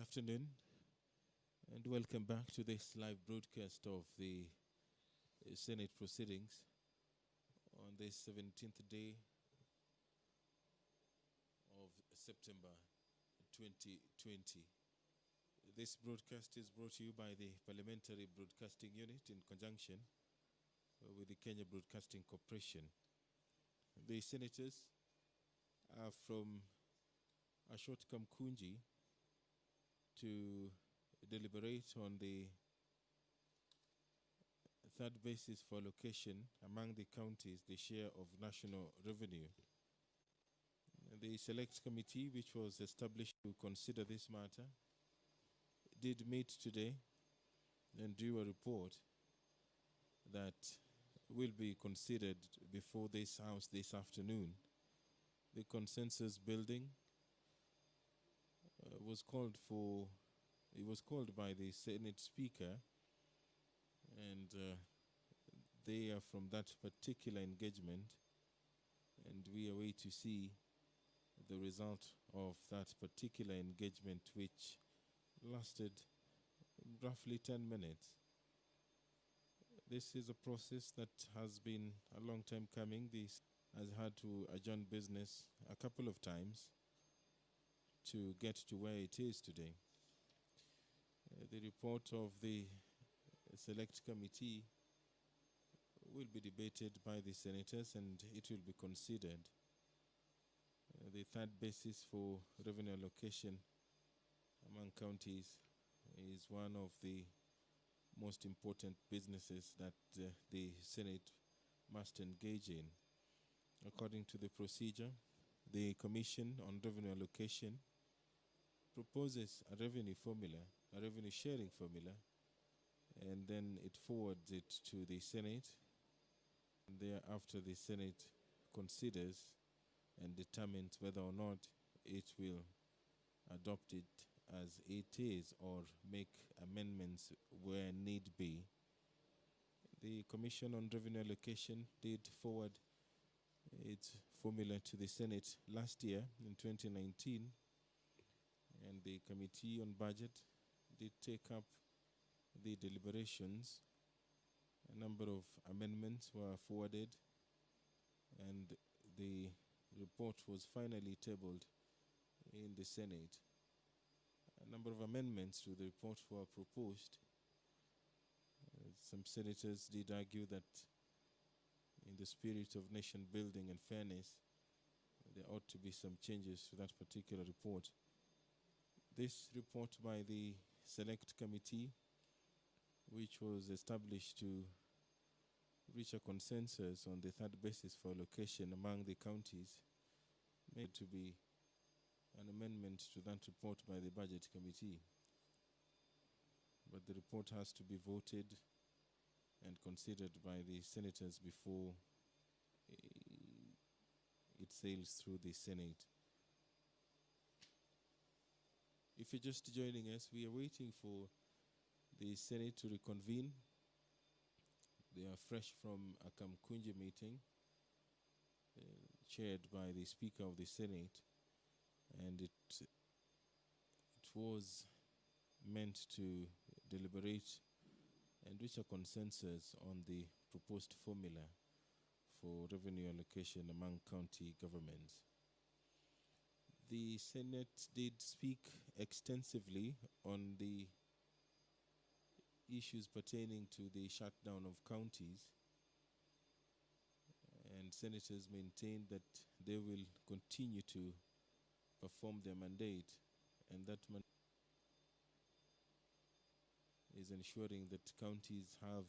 afternoon, and welcome back to this live broadcast of the Senate proceedings on this 17th day of September 2020. This broadcast is brought to you by the Parliamentary Broadcasting Unit in conjunction with the Kenya Broadcasting Corporation. The senators are from Ashot Kamkunji to deliberate on the third basis for allocation among the counties, the share of national revenue. The select committee, which was established to consider this matter, did meet today and drew a report that will be considered before this House this afternoon. The consensus building was called by the Senate Speaker, and they are from that particular engagement, and we await to see the result of that particular engagement, which lasted roughly 10 minutes. This is a process that has been a long time coming. This has had to adjourn business a couple of times to get to where it is today. The report of the select committee will be debated by the senators and it will be considered. The third basis for revenue allocation among counties is one of the most important businesses that the Senate must engage in. According to the procedure, the Commission on Revenue Allocation proposes a revenue formula, a revenue sharing formula, and then it forwards it to the Senate. And thereafter, the Senate considers and determines whether or not it will adopt it as it is or make amendments where need be. The Commission on Revenue Allocation did forward its formula to the Senate last year in 2019, and the Committee on Budget did take up the deliberations. A number of amendments were forwarded, and the report was finally tabled in the Senate. A number of amendments to the report were proposed. Some senators did argue that in the spirit of nation building and fairness, there ought to be some changes to that particular report. This report by the Select Committee, which was established to reach a consensus on the third basis for allocation among the counties, made to be an amendment to that report by the Budget Committee. But the report has to be voted and considered by the senators before it sails through the Senate. If you're just joining us, we are waiting for the Senate to reconvene. They are fresh from a Kamkunji meeting chaired by the Speaker of the Senate, and it was meant to deliberate and reach a consensus on the proposed formula for revenue allocation among county governments. The Senate did speak extensively on the issues pertaining to the shutdown of counties, and senators maintained that they will continue to perform their mandate, and that mandate is ensuring that counties have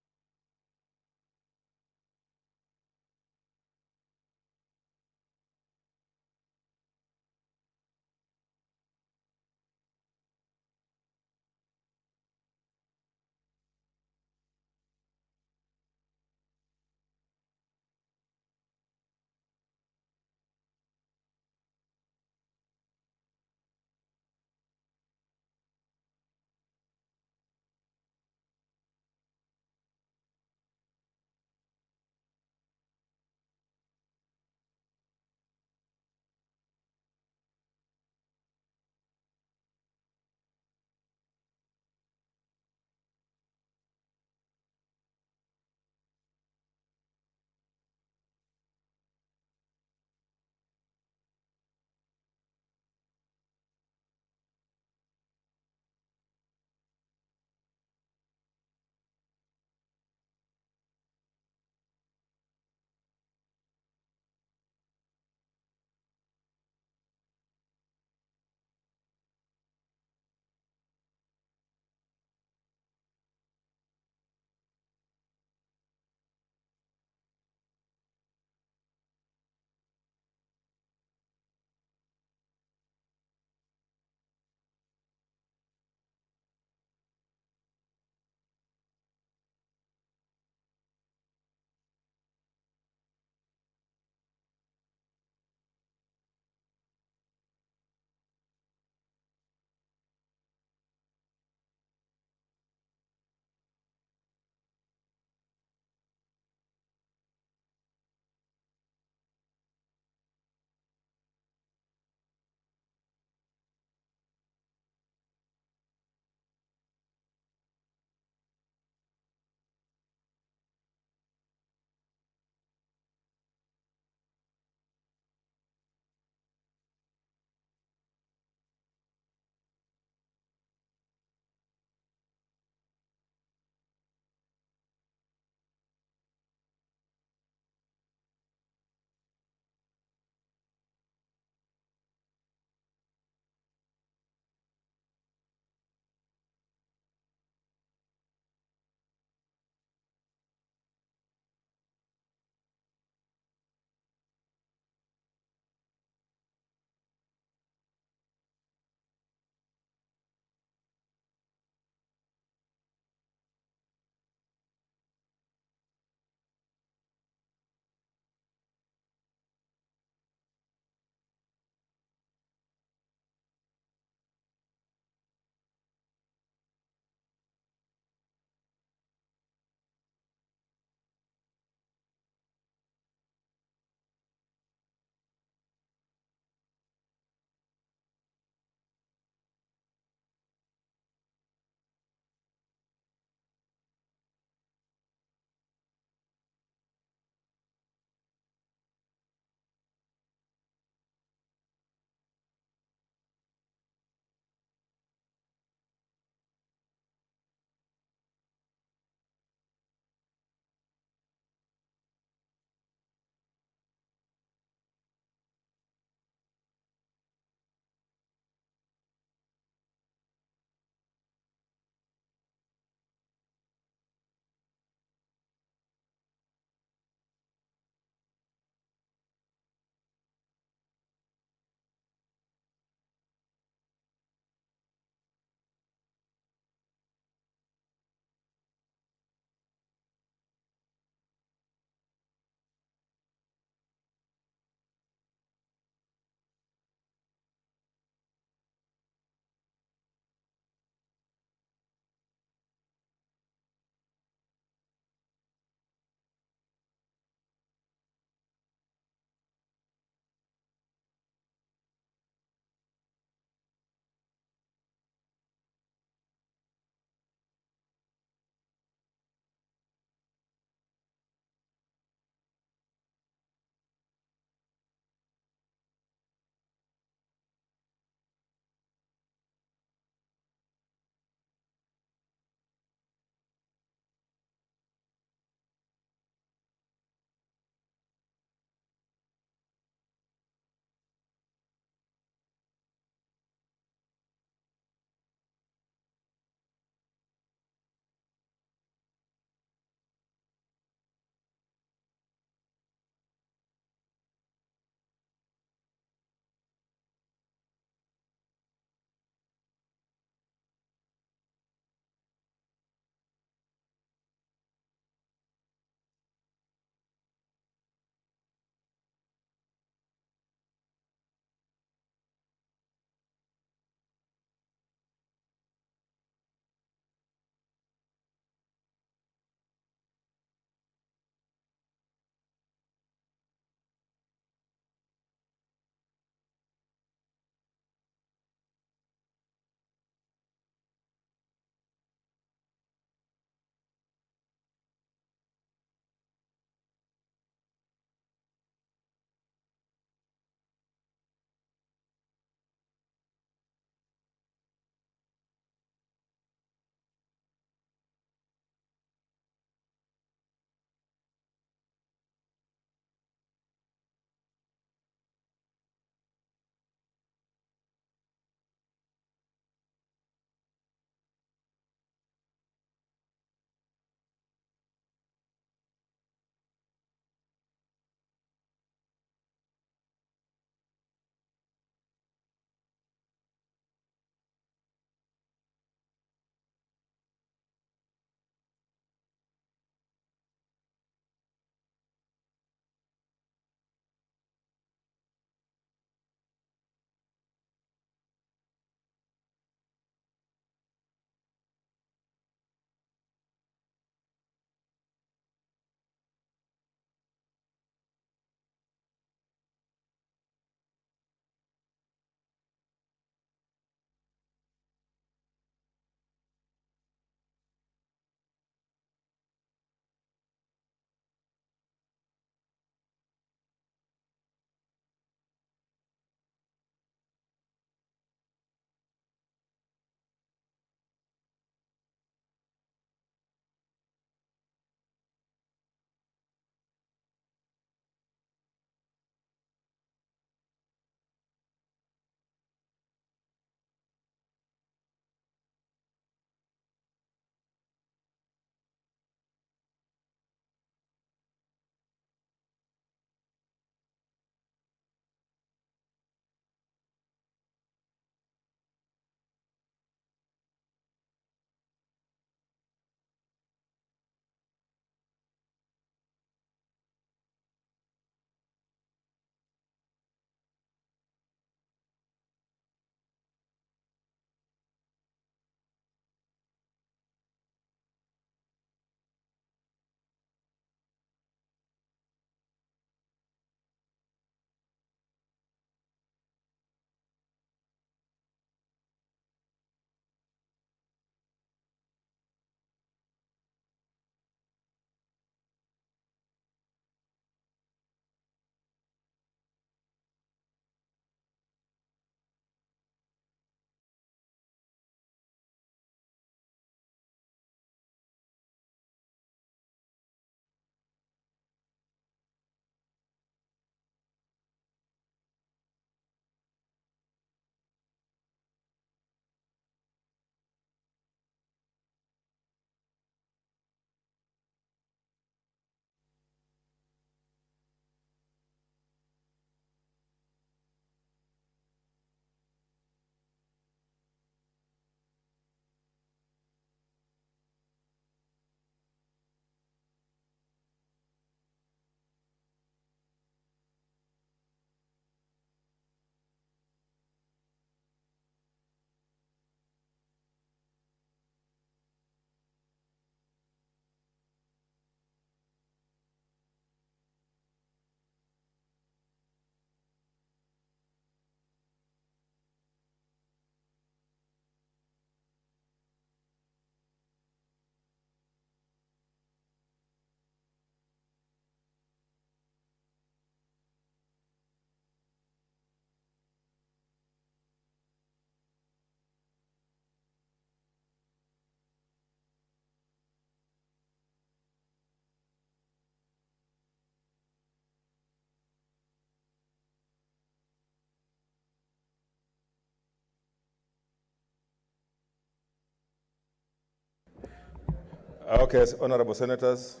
Okay, honorable senators,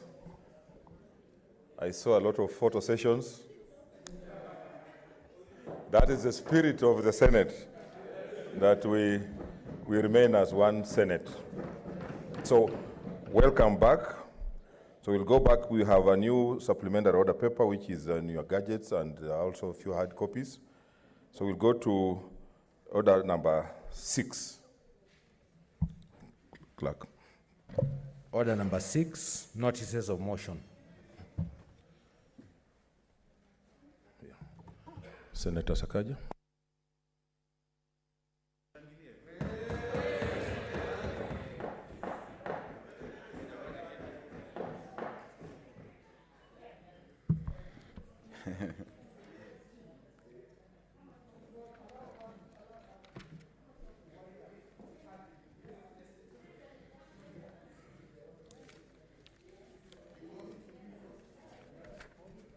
I saw a lot of photo sessions. That is the spirit of the Senate, that we remain as one Senate. So, welcome back. So we'll go back. We have a new supplementary order paper, which is in your gadgets, and also a few hard copies. So we'll go to order number 6. Clerk. Order number 6, notices of motion. Senator Sakaja.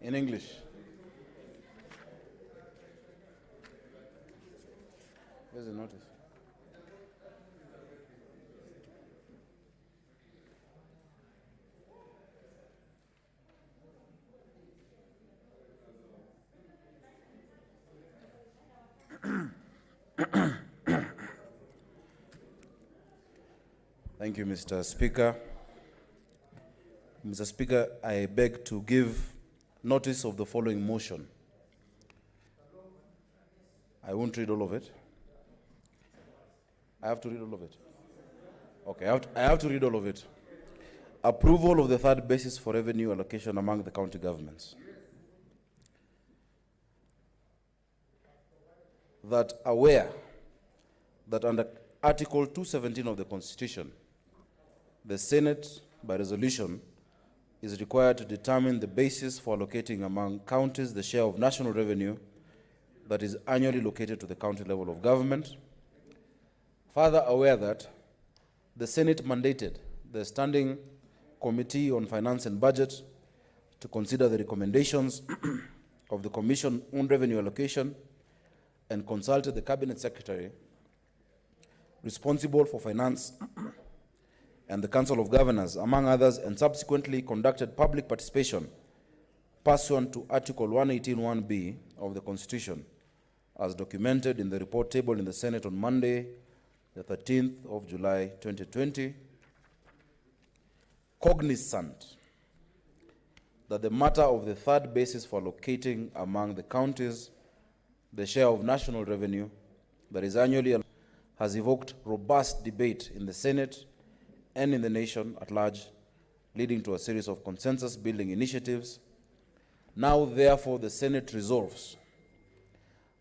In English. Where's the notice? Thank you, Mr. Speaker. Mr. Speaker, I beg to give notice of the following motion. I won't read all of it. I have to read all of it. Okay, I have to read all of it. Approval of the third basis for revenue allocation among the county governments. That aware that under Article 217 of the Constitution, the Senate, by resolution, is required to determine the basis for allocating among counties the share of national revenue that is annually allocated to the county level of government. Further aware that the Senate mandated the Standing Committee on Finance and Budget to consider the recommendations of the Commission on Revenue Allocation and consulted the Cabinet Secretary responsible for finance and the Council of Governors, among others, and subsequently conducted public participation pursuant to Article 118(1)(b) of the Constitution, as documented in the report tabled in the Senate on Monday, the 13th of July, 2020, cognizant that the matter of the third basis for allocating among the counties the share of national revenue that is annually has evoked robust debate in the Senate and in the nation at large, leading to a series of consensus-building initiatives. Now, therefore, the Senate resolves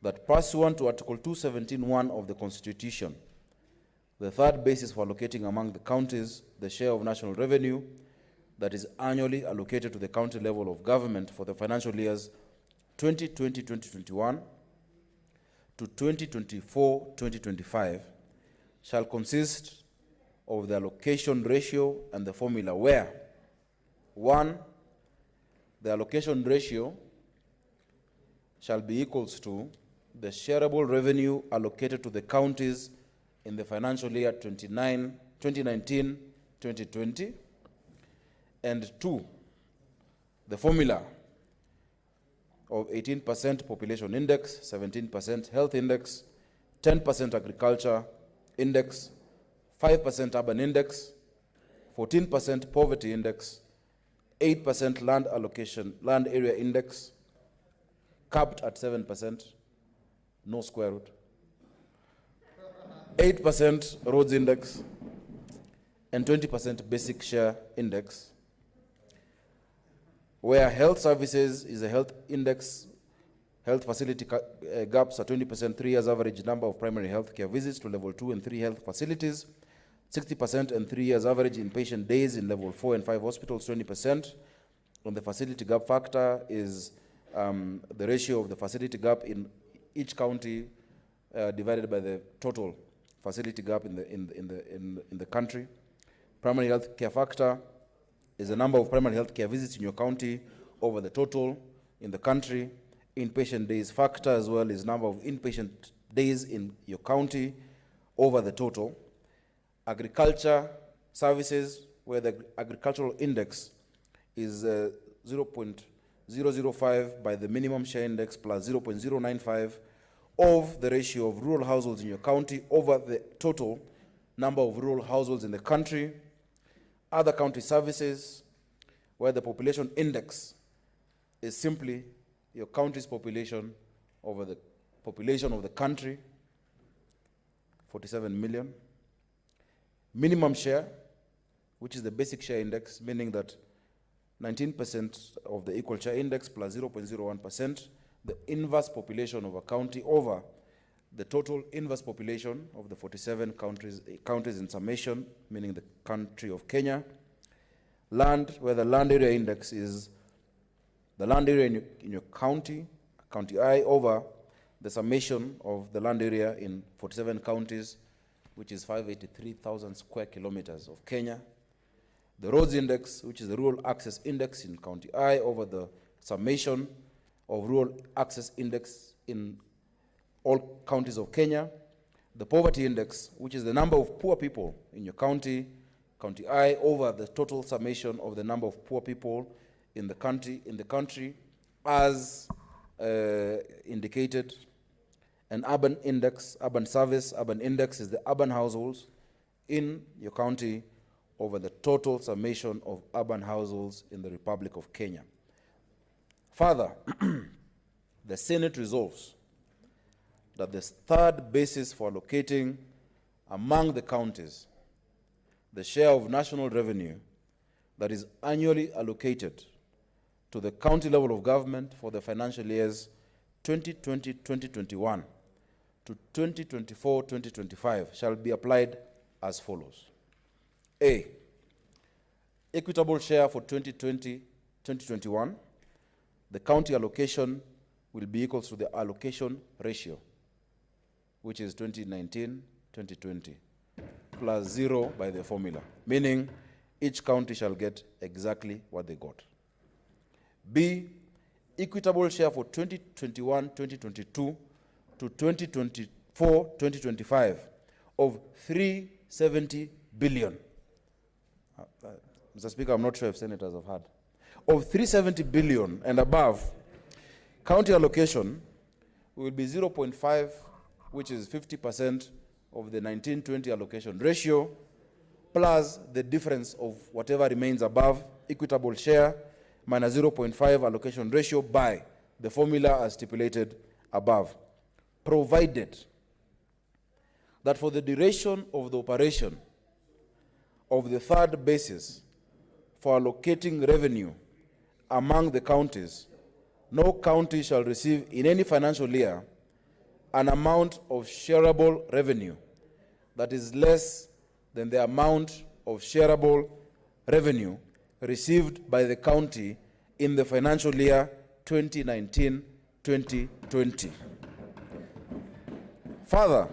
that pursuant to Article 217(1) of the Constitution, the third basis for allocating among the counties the share of national revenue that is annually allocated to the county level of government for the financial years 2020-2021 to 2024-2025 shall consist of the allocation ratio and the formula where 1, the allocation ratio shall be equals to the shareable revenue allocated to the counties in the financial year 2019-2020, and 2, the formula of 18% population index, 17% health index, 10% agriculture index, 5% urban index, 14% poverty index, 8% land allocation, land area index, capped at 7%, no square root, 8% roads index, and 20% basic share index, where health services is a health index, health facility gaps are 20%, 3 years average number of primary health care visits to level 2 and 3 health facilities, 60% and 3 years average inpatient days in level 4 and 5 hospitals, 20%. And the facility gap factor is the ratio of the facility gap in each county divided by the total facility gap in the country. Primary health care factor is the number of primary health care visits in your county over the total in the country. Inpatient days factor as well is number of inpatient days in your county over the total. Agriculture services where the agricultural index is 0.005 by the minimum share index plus 0.095 of the ratio of rural households in your county over the total number of rural households in the country. Other county services, where the population index is simply your county's population over the population of the country, 47 million. Minimum share, which is the basic share index, meaning that 19% of the equal share index plus 0.01%, the inverse population of a county over the total inverse population of the 47 counties in summation, meaning the country of Kenya. Land, where the land area index is the land area in your county, county I, over the summation of the land area in 47 counties, which is 583,000 square kilometers of Kenya. The roads index, which is the rural access index in county I, over the summation of rural access index in all counties of Kenya. The poverty index, which is the number of poor people in your county, county I, over the total summation of the number of poor people in the country as indicated. An urban index, urban service, urban index is the urban households in your county over the total summation of urban households in the Republic of Kenya. Further, the Senate resolves that the third basis for allocating among the counties the share of national revenue that is annually allocated to the county level of government for the financial years 2020-2021 to 2024-2025 shall be applied as follows. A, equitable share for 2020-2021. The county allocation will be equal to the allocation ratio, which is 2019-2020, plus 0 by the formula, meaning each county shall get exactly what they got. B, equitable share for 2021-2022 to 2024-2025 of 370 billion. Mr. Speaker, I'm not sure if senators have heard. Of 370 billion and above, county allocation will be 0.5, which is 50% of the 1920 allocation ratio, plus the difference of whatever remains above, equitable share, minus 0.5 allocation ratio by the formula as stipulated above, provided that for the duration of the operation of the third basis for allocating revenue among the counties, no county shall receive in any financial year an amount of shareable revenue that is less than the amount of shareable revenue received by the county in the financial year 2019-2020. Further,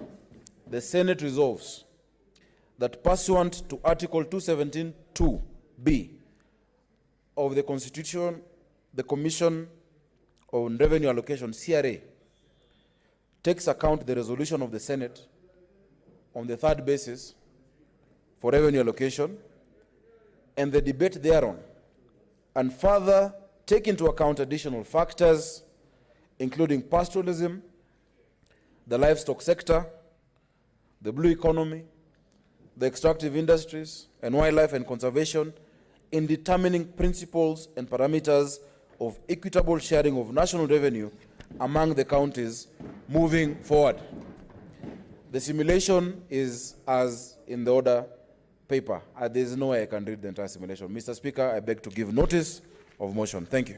the Senate resolves that pursuant to Article 217(2)(b) of the Constitution, the Commission on Revenue Allocation, CRA, takes account the resolution of the Senate on the third basis for revenue allocation and the debate thereon, and further take into account additional factors including pastoralism, the livestock sector, the blue economy, the extractive industries, and wildlife and conservation in determining principles and parameters of equitable sharing of national revenue among the counties moving forward. The simulation is as in the order paper. There is no way I can read the entire simulation. Mr. Speaker, I beg to give notice of motion. Thank you.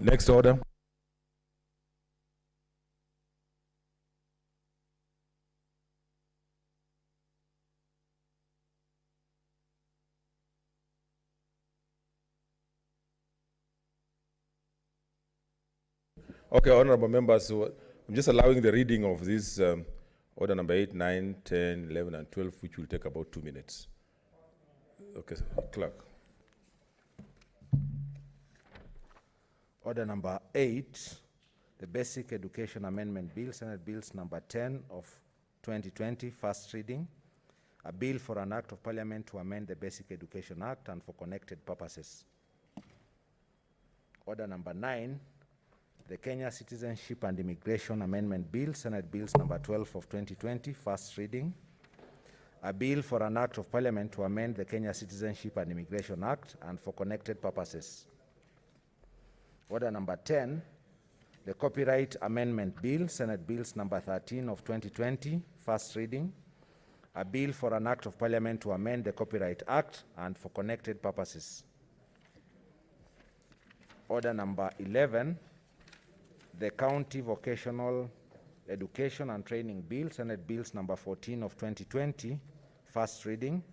Next order. Okay, honorable members, so I'm just allowing the reading of this order number 8, 9, 10, 11, and 12, which will take about 2 minutes. Okay, clerk. Order number 8, the Basic Education Amendment Bill, Senate Bills number 10 of 2020, first reading. A bill for an act of parliament to amend the Basic Education Act and for connected purposes. Order number 9, the Kenya Citizenship and Immigration Amendment Bill, Senate Bills number 12 of 2020, first reading. A bill for an act of parliament to amend the Kenya Citizenship and Immigration Act and for connected purposes. Order number 10, the Copyright Amendment Bill, Senate Bills number 13 of 2020, first reading. A bill for an act of parliament to amend the Copyright Act and for connected purposes. Order number 11, the County Vocational Education and Training Bill, Senate Bills number 14 of 2020, first reading.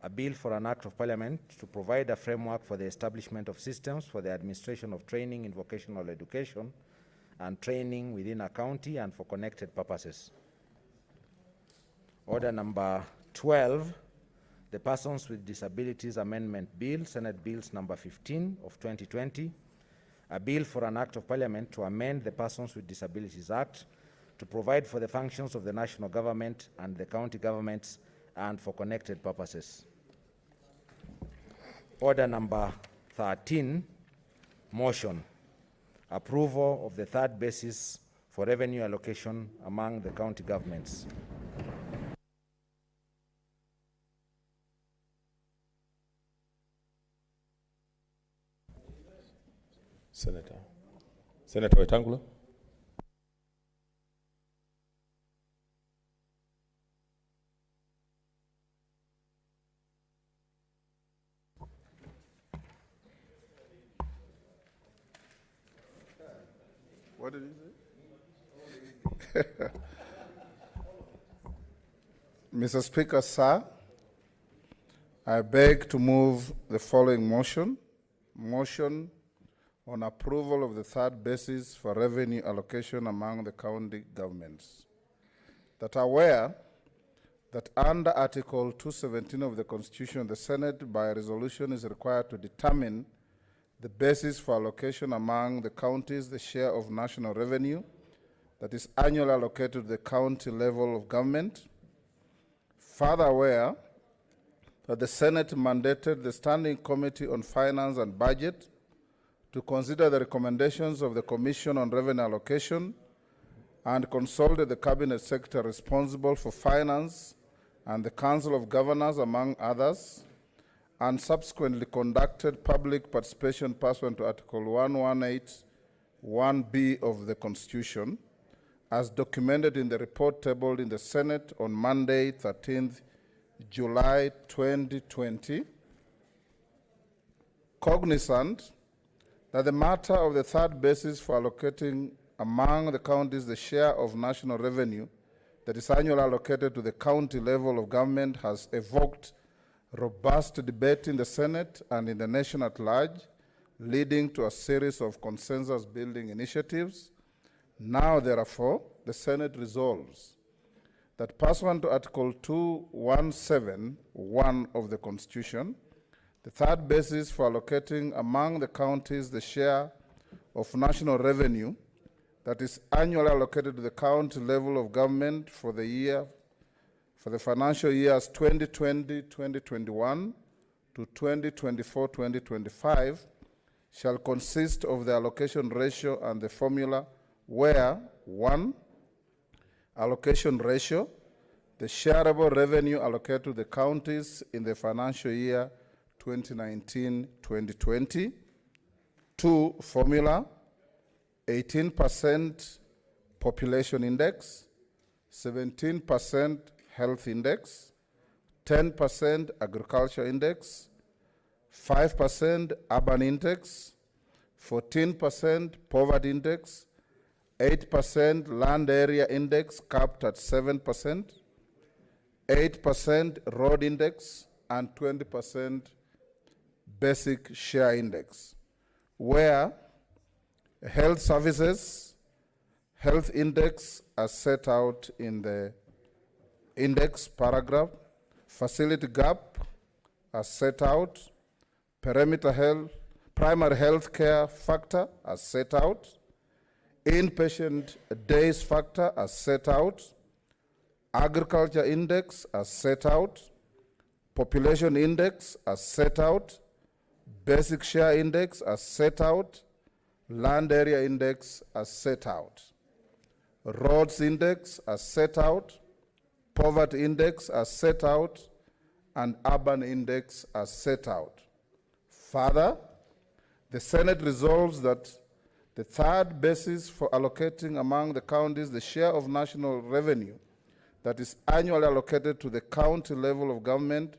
A bill for an act of parliament to provide a framework for the establishment of systems for the administration of training in vocational education and training within a county and for connected purposes. Order number 12, the Persons with Disabilities Amendment Bill, Senate Bills number 15 of 2020, a bill for an act of parliament to amend the Persons with Disabilities Act to provide for the functions of the national government and the county governments and for connected purposes. Order number 13, motion, approval of the third basis for revenue allocation among the county governments. Senator Wetangula. What did he say? Mr. Speaker, sir, I beg to move the following motion. Motion on approval of the third basis for revenue allocation among the county governments. That aware that under Article 217 of the Constitution, the Senate by resolution is required to determine the basis for allocation among the counties, the share of national revenue that is annually allocated to the county level of government. Further aware that the Senate mandated the Standing Committee on Finance and Budget to consider the recommendations of the Commission on Revenue Allocation and consulted the Cabinet Secretary responsible for finance and the Council of Governors, among others, and subsequently conducted public participation pursuant to Article 118(1)(b) of the Constitution, as documented in the report tabled in the Senate on Monday, 13th July 2020, cognizant that the matter of the third basis for allocating among the counties the share of national revenue that is annually allocated to the county level of government has evoked robust debate in the Senate and in the nation at large, leading to a series of consensus-building initiatives. Now, therefore, the Senate resolves that pursuant to Article 217(1) of the Constitution, the third basis for allocating among the counties the share of national revenue that is annually allocated to the county level of government for the financial years 2020-2021 to 2024-2025 shall consist of the allocation ratio and the formula where 1. Allocation ratio, the shareable revenue allocated to the counties in the financial year 2019-2020. 2. Formula, 18% population index, 17% health index, 10% agriculture index, 5% urban index, 14% poverty index, 8% land area index capped at 7%, 8% road index, and 20% basic share index, where health services, health index as set out in the index paragraph, facility gap as set out, perimeter health, primary health care factor as set out, inpatient days factor as set out, agriculture index as set out, population index as set out, basic share index as set out, land area index as set out, roads index as set out, poverty index as set out, and urban index as set out. Further, the Senate resolves that the third basis for allocating among the counties the share of national revenue that is annually allocated to the county level of government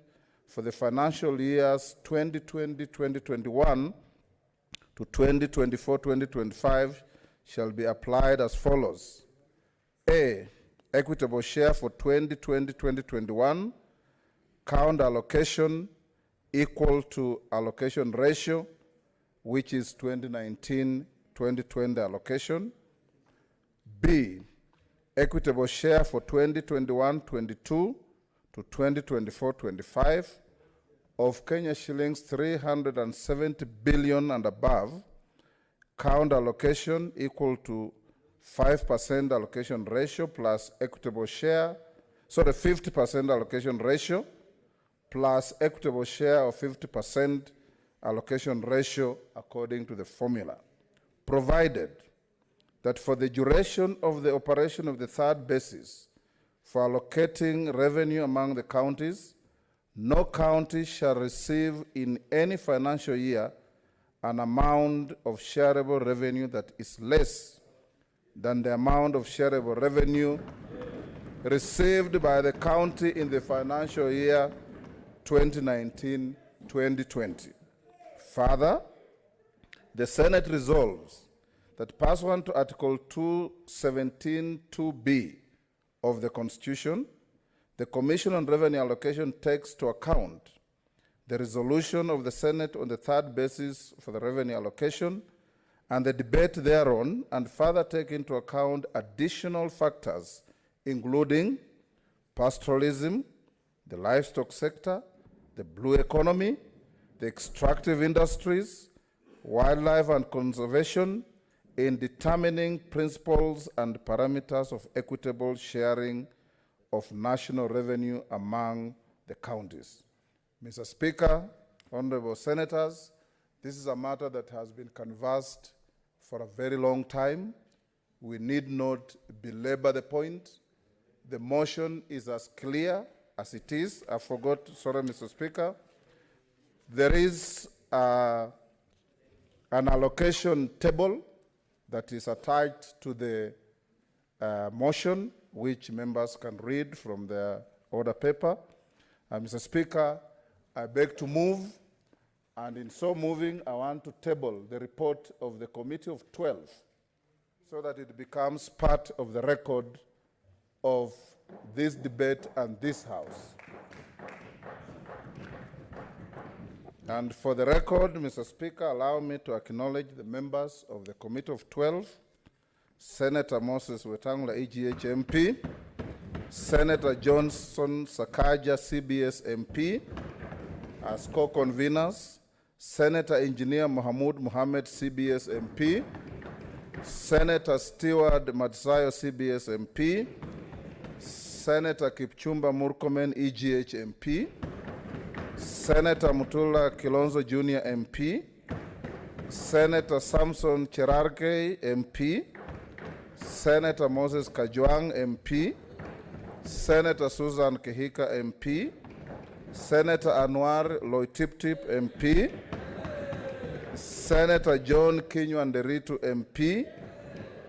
for the financial years 2020-2021 to 2024-2025 shall be applied as follows. A, equitable share for 2020-2021, count allocation equal to allocation ratio, which is 2019-2020 allocation. B, equitable share for 2021-22 to 2024-25 of Kenya shillings 370 billion and above, count allocation equal to 5% allocation ratio plus equitable share, 50% allocation ratio plus equitable share of 50% allocation ratio according to the formula, provided that for the duration of the operation of the third basis for allocating revenue among the counties, no county shall receive in any financial year an amount of shareable revenue that is less than the amount of shareable revenue received by the county in the financial year 2019-2020. Further, the Senate resolves that pursuant to Article 217(2)(b) of the Constitution, the Commission on Revenue Allocation takes to account the resolution of the Senate on the third basis for the revenue allocation and the debate thereon, and further take into account additional factors including pastoralism, the livestock sector, the blue economy, the extractive industries, wildlife and conservation, in determining principles and parameters of equitable sharing of national revenue among the counties. Mr. Speaker, honorable senators, this is a matter that has been canvassed for a very long time. We need not belabor the point. The motion is as clear as it is. I forgot, sorry, Mr. Speaker. There is an allocation table that is attached to the motion, which members can read from their order paper. Mr. Speaker, I beg to move, and in so moving, I want to table the report of the Committee of 12 so that it becomes part of the record of this debate and this House. And for the record, Mr. Speaker, allow me to acknowledge the members of the Committee of 12, Senator Moses Wetangula, EGH MP, Senator Johnson Sakaja, CBS MP, as co-conveners, Senator Engineer Mohamud Mohammed, CBS MP, Senator Stewart Matsayo, CBS MP, Senator Kipchumba Murkomen, EGH MP, Senator Mutula Kilonzo Jr. MP, Senator Samson Cherargei MP, Senator Moses Kajwang MP, Senator Susan Kehika MP, Senator Anwar Loitiptip MP, Senator John Kinyuanderitu MP,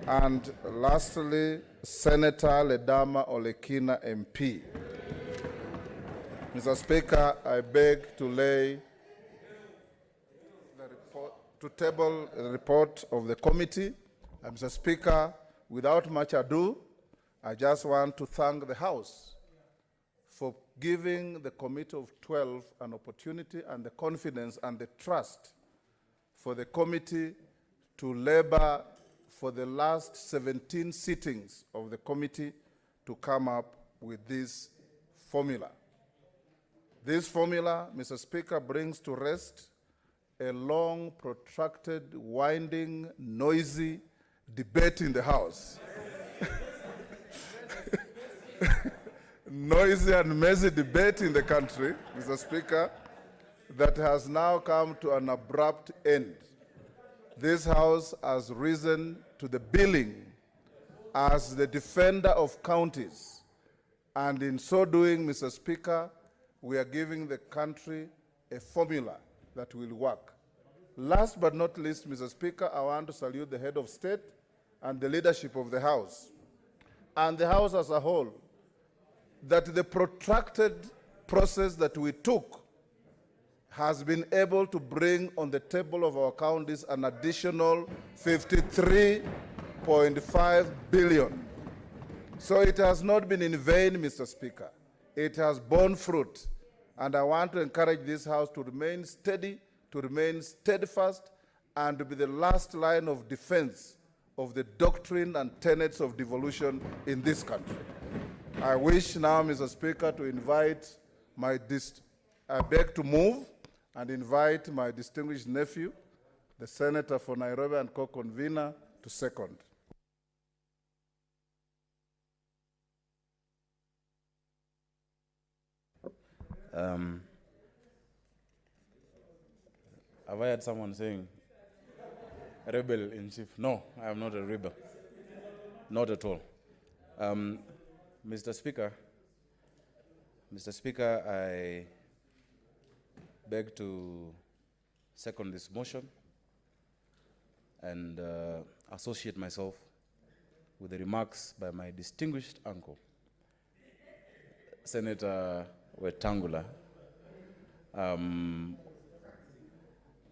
and lastly, Senator Ledama Olekina MP. Mr. Speaker, I beg to lay the report, to table the report of the committee. Mr. Speaker, without much ado, I just want to thank the House for giving the Committee of 12 an opportunity and the confidence and the trust for the committee to labor for the last 17 sittings of the committee to come up with this formula. This formula, Mr. Speaker, brings to rest a long, protracted, winding, noisy debate in the House. noisy and messy debate in the country, Mr. Speaker, that has now come to an abrupt end. This House has risen to the billing as the defender of counties. And in so doing, Mr. Speaker, we are giving the country a formula that will work. Last but not least, Mr. Speaker, I want to salute the head of state and the leadership of the House and the House as a whole, that the protracted process that we took has been able to bring on the table of our counties an additional 53.5 billion. So it has not been in vain, Mr. Speaker. It has borne fruit. And I want to encourage this House to remain steady, to remain steadfast, and to be the last line of defense of the doctrine and tenets of devolution in this country. I wish now, Mr. Speaker, to invite I beg to move and invite my distinguished nephew, the Senator for Nairobi and co-convener, to second. Have I heard someone saying, rebel in chief? No, I am not a rebel. Not at all. Mr. Speaker, I beg to second this motion and associate myself with the remarks by my distinguished uncle, Senator Wetangula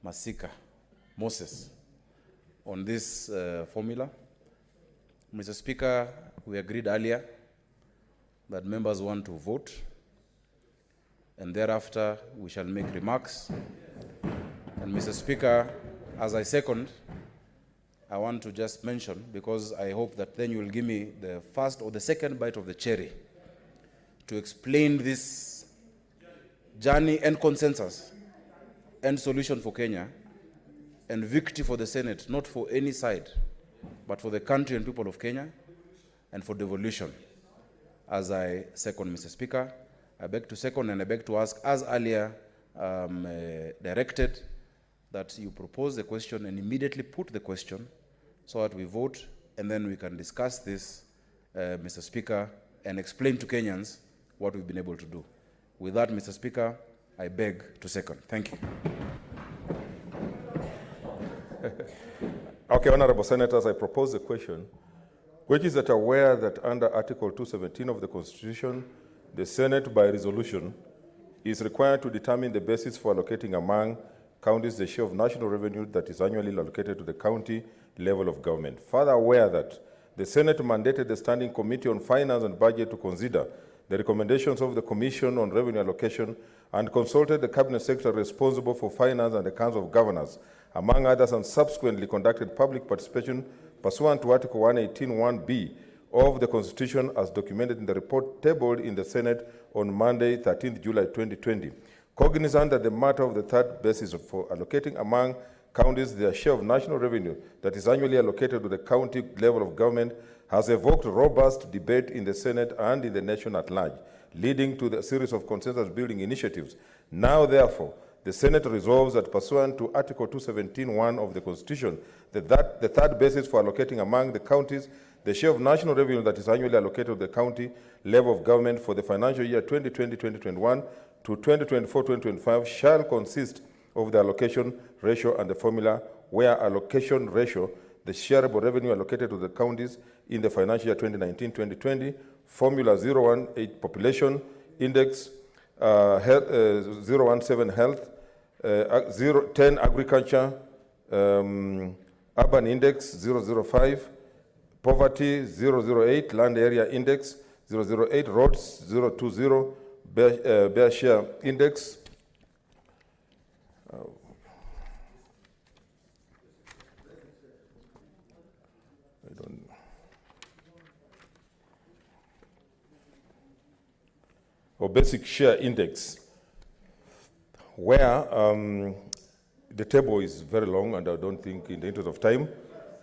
Masika Moses, on this formula. Mr. Speaker, we agreed earlier that members want to vote, and thereafter we shall make remarks. And Mr. Speaker, as I second, I want to just mention, because I hope that then you will give me the first or the second bite of the cherry to explain this journey and consensus and solution for Kenya and victory for the Senate, not for any side, but for the country and people of Kenya and for devolution. As I second, Mr. Speaker, I beg to second and I beg to ask, as earlier directed, that you propose the question and immediately put the question so that we vote and then we can discuss this, Mr. Speaker, and explain to Kenyans what we've been able to do. With that, Mr. Speaker, I beg to second. Thank you. Okay, honorable senators, I propose the question, which is that aware that under Article 217 of the Constitution, the Senate by resolution is required to determine the basis for allocating among counties the share of national revenue that is annually allocated to the county level of government. Further aware that the Senate mandated the Standing Committee on Finance and Budget to consider the recommendations of the Commission on Revenue Allocation and consulted the Cabinet Secretary responsible for finance and the Council of Governors, among others, and subsequently conducted public participation pursuant to Article 118(1)(b) of the Constitution as documented in the report tabled in the Senate on Monday, 13th July 2020. Cognizant that the matter of the third basis for allocating among counties their share of national revenue that is annually allocated to the county level of government has evoked robust debate in the Senate and in the nation at large, leading to the series of consensus-building initiatives. Now, therefore, the Senate resolves that pursuant to Article 217(1) of the Constitution, the third basis for allocating among the counties the share of national revenue that is annually allocated to the county level of government for the financial year 2020-2021 to 2024-2025 shall consist of the allocation ratio and the formula where allocation ratio, the shareable revenue allocated to the counties in the financial year 2019-2020, formula 018 population index, 017 health, 10 agriculture, urban index 005, poverty 008, land area index 008, roads 020, bear share index. Or basic share index, where the table is very long and I don't think in the interest of time,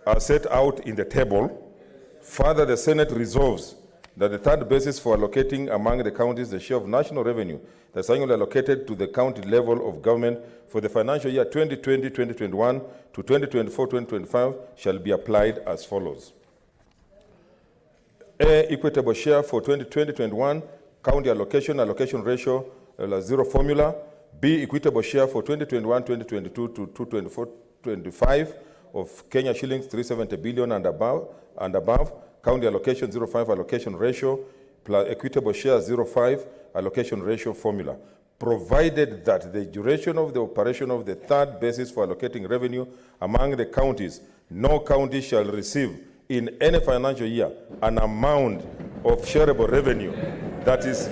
are set out in the table. Further, the Senate resolves that the third basis for allocating among the counties the share of national revenue that's annually allocated to the county level of government for the financial year 2020-2021 to 2024-2025 shall be applied as follows. A, equitable share for 2020-21, county allocation ratio, zero formula. B, equitable share for 2021-2022 to 2024-25 of Kenya shillings 370 billion and above, county allocation 0.5 allocation ratio, plus equitable share 0.5 allocation ratio formula, provided that the duration of the operation of the third basis for allocating revenue among the counties, no county shall receive in any financial year an amount of shareable revenue that is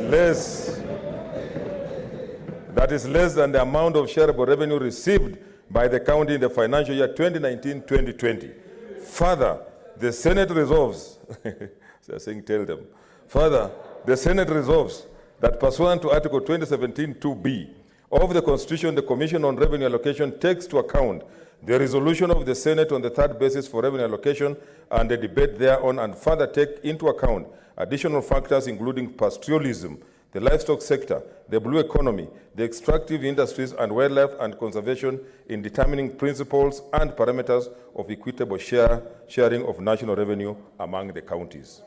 less than the amount of shareable revenue received by the county in the financial year 2019-2020. Further, the Senate resolves, they're saying tell them. Further, the Senate resolves that pursuant to Article 2017(2)(b) of the Constitution, the Commission on Revenue Allocation takes to account the resolution of the Senate on the third basis for revenue allocation and the debate thereon, and further take into account additional factors including pastoralism, the livestock sector, the blue economy, the extractive industries, and wildlife and conservation in determining principles and parameters of equitable sharing of national revenue among the counties.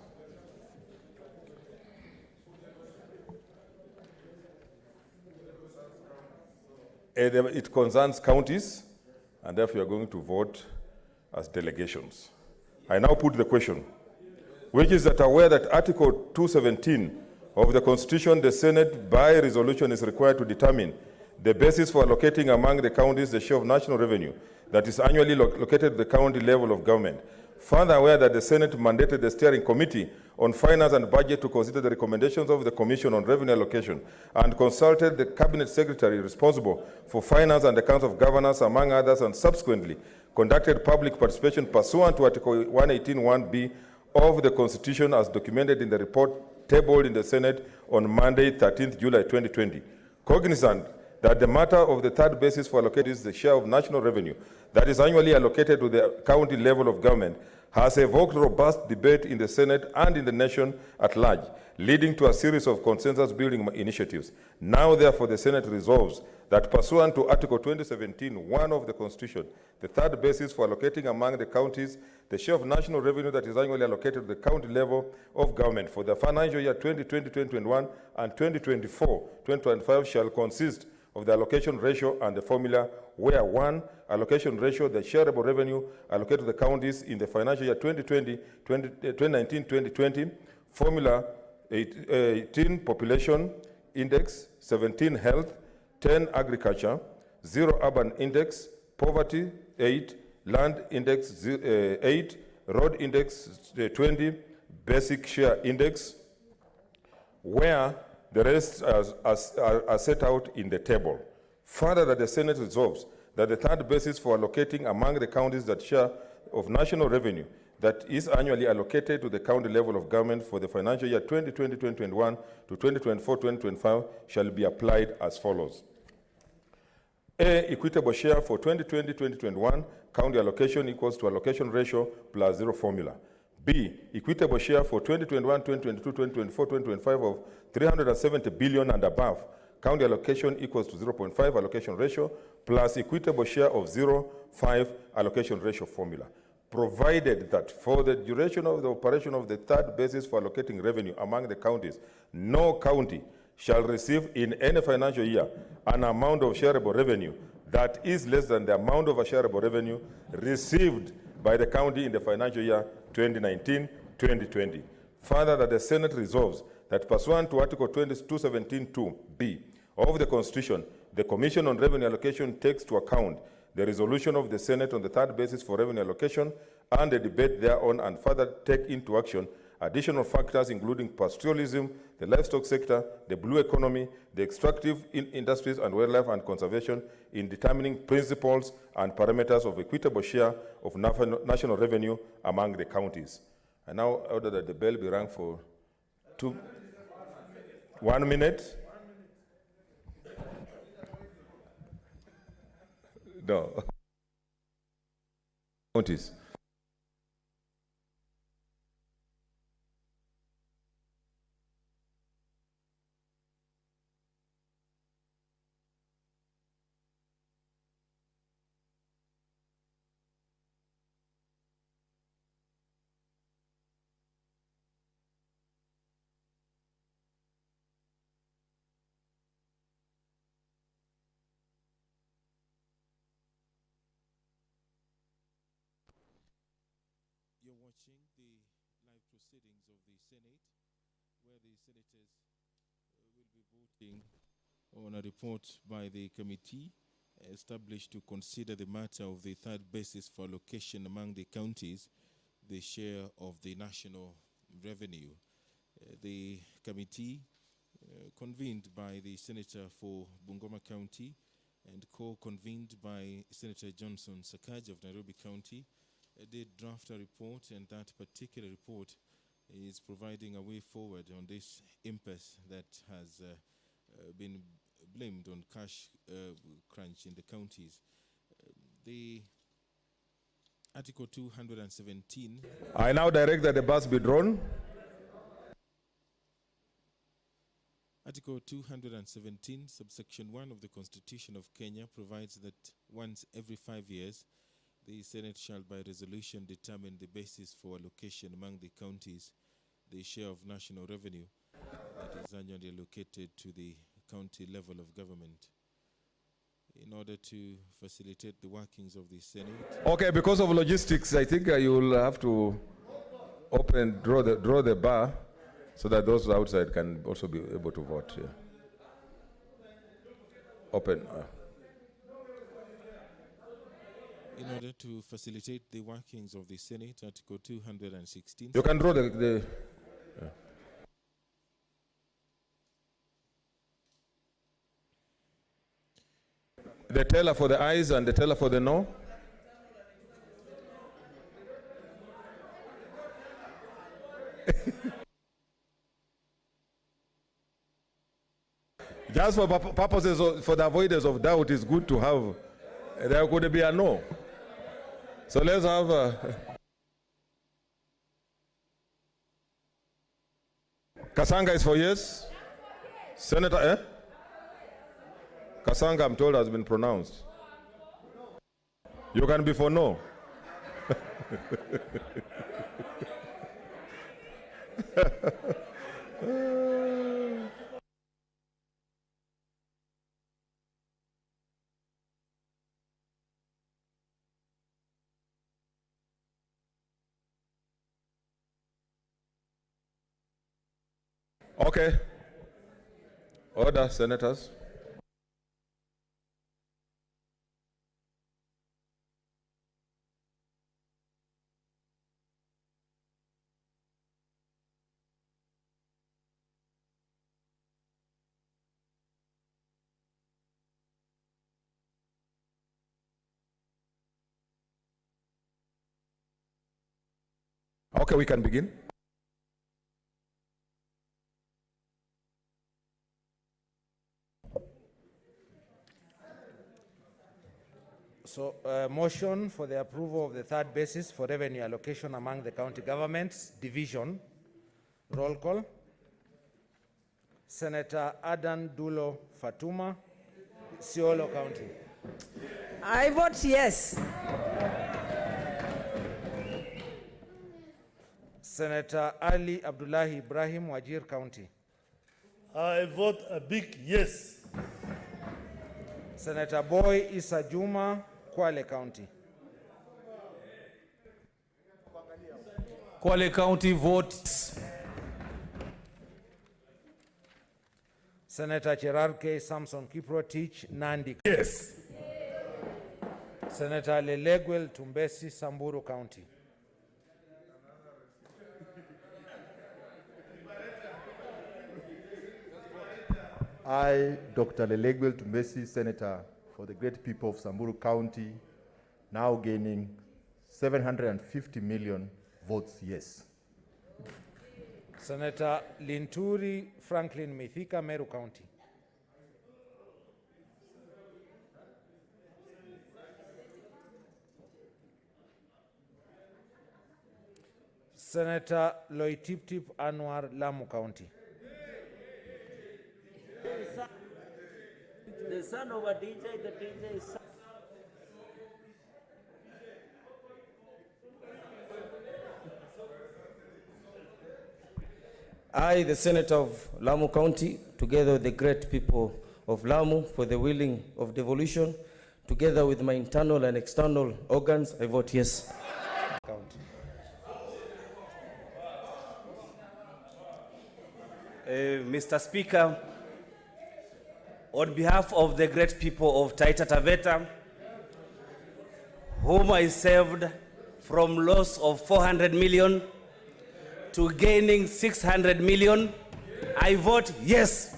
It concerns counties, and therefore you are going to vote as delegations. I now put the question, which is that aware that Article 217 of the Constitution, the Senate by resolution is required to determine the basis for allocating among the counties the share of national revenue that is annually located at the county level of government. Further aware that the Senate mandated the Steering Committee on Finance and Budget to consider the recommendations of the Commission on Revenue Allocation and consulted the Cabinet Secretary responsible for Finance and Accounts of Governance, among others, and subsequently conducted public participation pursuant to Article 118(1)(b) of the Constitution as documented in the report tabled in the Senate on Monday, 13th July 2020. Cognizant that the matter of the third basis for allocating is the share of national revenue that is annually allocated to the county level of government has evoked robust debate in the Senate and in the nation at large, leading to a series of consensus-building initiatives. Now, therefore, the Senate resolves that pursuant to Article 2017(1) of the Constitution, the third basis for allocating among the counties the share of national revenue that is annually allocated to the county level of government for the financial year 2020-2021 and 2024-2025 shall consist of the allocation ratio and the formula where 1, allocation ratio, the shareable revenue allocated to the counties in the financial year 2019-2020, formula 18, population index, 17, health, 10, agriculture, 0, urban index, poverty, 8, land index, 8, road index, 20, basic share index, where the rest are set out in the table. Further, that the Senate resolves that the third basis for allocating among the counties that share of national revenue that is annually allocated to the county level of government for the financial year 2020-2021 to 2024-2025 shall be applied as follows. A, equitable share for 2020-2021, county allocation equals to allocation ratio plus 0 formula. B, equitable share for 2021, 2022, 2024, 2025 of 370 billion and above, county allocation equals to 0.5 allocation ratio plus equitable share of 0.5 allocation ratio formula, provided that for the duration of the operation of the third basis for allocating revenue among the counties, no county shall receive in any financial year an amount of shareable revenue that is less than the amount of a shareable revenue received by the county in the financial year 2019-2020. Further, that the Senate resolves that pursuant to Article 217(2)(b) of the Constitution, the Commission on Revenue Allocation takes to account the resolution of the Senate on the third basis for revenue allocation and the debate thereon, and further take into action additional factors including pastoralism, the livestock sector, the blue economy, the extractive industries, and wildlife and conservation in determining principles and parameters of equitable share of national revenue among the counties. I now order that the bell be rung for 1 minute. No. Counties. watching the live proceedings of the Senate, where the senators will be voting on a report by the committee established to consider the matter of the third basis for allocation among the counties, the share of the national revenue. The committee, convened by the Senator for Bungoma County and co-convened by Senator Johnson Sakaja of Nairobi County, did draft a report, and that particular report is providing a way forward on this impasse that has been blamed on cash crunch in the counties. The Article 217. I now direct that the bus be drawn. Article 217, subsection 1 of the Constitution of Kenya provides that once every 5 years, the Senate shall by resolution determine the basis for allocation among the counties, the share of national revenue that is annually allocated to the county level of government. In order to facilitate the workings of the Senate. Okay, because of logistics, I think you will have to draw the bar so that those outside can also be able to vote. Yeah. Open. In order to facilitate the workings of the Senate, Article 216. You can draw the yeah. The teller for the ayes and the teller for the no. Just for purposes for the avoidance of doubt, it's good to have, there could be a no. So let's have Kasanga is for yes. Senator, Kasanga, I'm told, has been pronounced. You can be for no. Okay. Order, senators. Okay, we can begin. So, motion for the approval of the third basis for revenue allocation among the county governments, division. Roll call. Senator Adan Dulo Fatuma, Isiolo County. I vote yes. Senator Ali Abdullahi Ibrahim, Wajir County. I vote a big yes. Senator Boy Issa Juma, Kwale County. Kwale County votes. Senator Gerard K. Samson Kiprotich, Nandi. Yes. Senator Lelegwel Tumbesi, Samburu County. I, Dr. Lelegwel Tumbesi, Senator for the great people of Samburu County, now gaining 750 million votes yes. Senator Linturi Franklin Mithika, Meru County. Senator Loitiptip Anwar, Lamu County. The son of a DJ, the DJ is son. I, the Senator of Lamu County, together with the great people of Lamu for the willing of devolution, together with my internal and external organs, I vote yes. County. Mr. Speaker, on behalf of the great people of Taita Taveta, whom I served from loss of 400 million to gaining 600 million, I vote yes.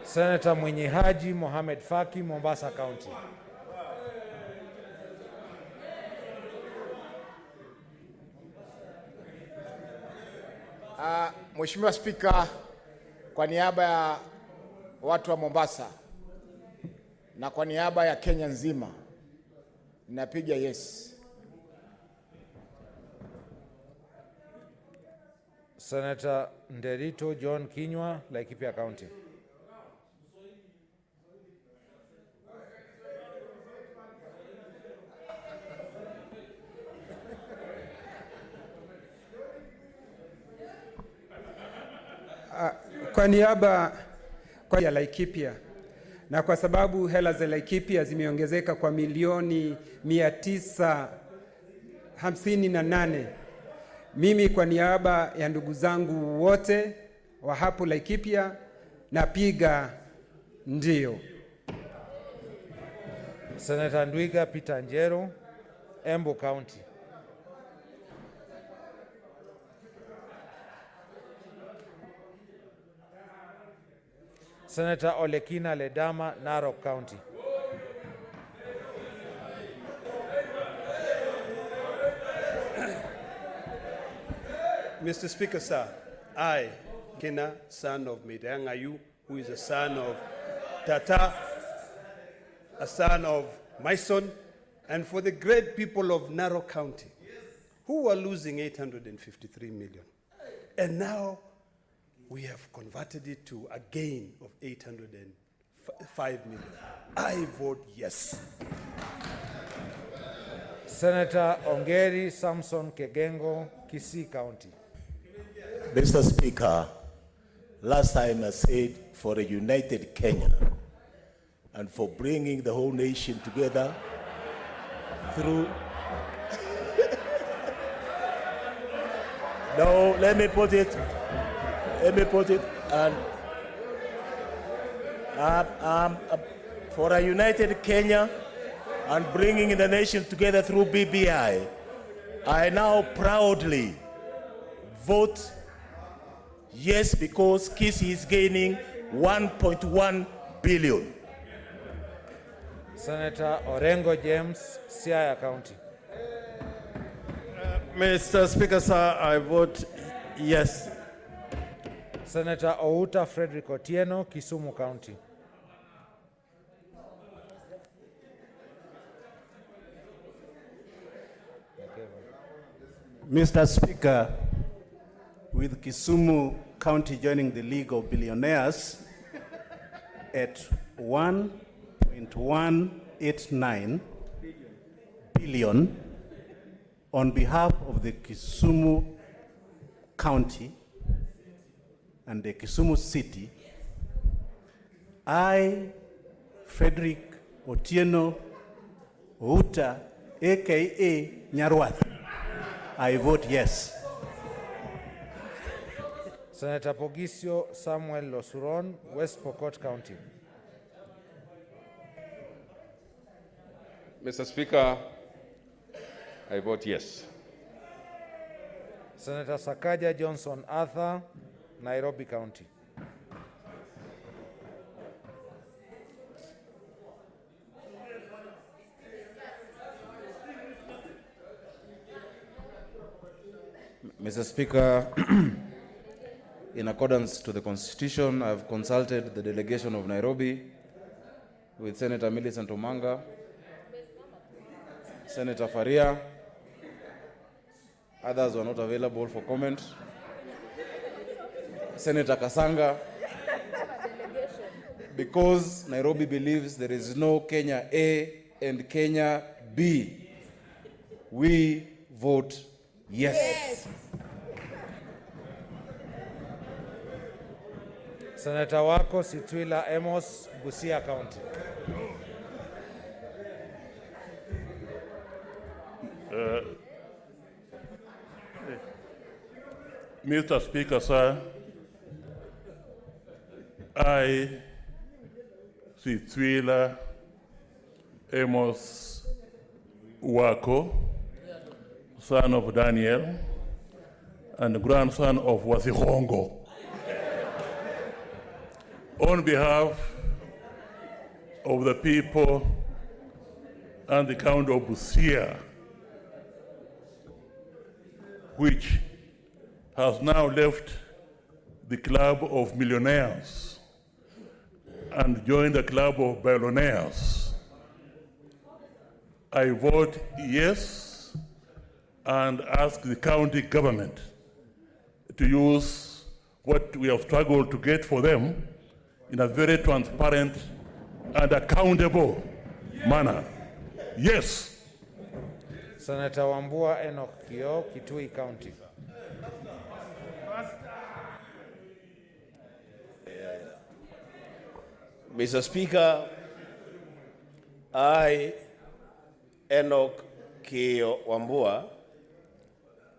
Senator Mwenye Haji Mohamed Faki, Mombasa County. Mheshimiwa Spika, kwa niaba ya watu wa Mombasa na kwa niaba ya Kenya nzima, ninapiga yes. Senator Nderito John Kinyua, Laikipia County. Kwa niaba ya Laikipia, na kwa sababu hela za Laikipia zimeongezeka kwa milioni 958, mimi kwa niaba ya ndugu zangu wote wa hapo Laikipia napiga ndio. Senator Ndwiga Peter Njero, Embu County. Senator Olekina Ledama, Narok County. Mr. Speaker, sir, I, Kena, son of Midangayu, who is a son of Tata, a son of my son, and for the great people of Narok County, who were losing 853 million. And now we have converted it to a gain of 805 million. I vote yes. Senator Ongeri Samson Kegengo, Kisii County. Mr. Speaker, last time I said for a united Kenya and for bringing the whole nation together through... No, let me put it, and for a united Kenya and bringing the nation together through BBI, I now proudly vote yes, because Kisii is gaining 1.1 billion. Senator Orengo James, Siaya County. Mr. Speaker, sir, I vote yes. Senator Outa Frederick Otieno, Kisumu County. Mr. Speaker, with Kisumu County joining the League of Billionaires at 1.189 billion on behalf of the Kisumu County and the Kisumu City, I, Frederick Otieno Outa, aka Nyarwath, I vote yes. Senator Pogisio Samuel Losuron, West Pokot County. Mr. Speaker, I vote yes. Senator Sakaja Johnson Arthur, Nairobi County. Mr. Speaker, in accordance to the Constitution, I have consulted the delegation of Nairobi with Senator Millicent Omanga, Senator Faria. Others were not available for comment. Senator Kasanga, because Nairobi believes there is no Kenya A and Kenya B, we vote yes. Senator Wako Situila Amos, Busia County. Mr. Speaker, sir, I, Sitwila Amos Wako, son of Daniel, and grandson of Wasihongo, on behalf of the people and the county of Busia, which has now left the club of millionaires and joined the club of billionaires, I vote yes and ask the county government to use what we have struggled to get for them in a very transparent and accountable manner. Yes. Senator Wambua Enoch Kio, Kitui County. Mr. Speaker, I, Enoch Kio Wambua,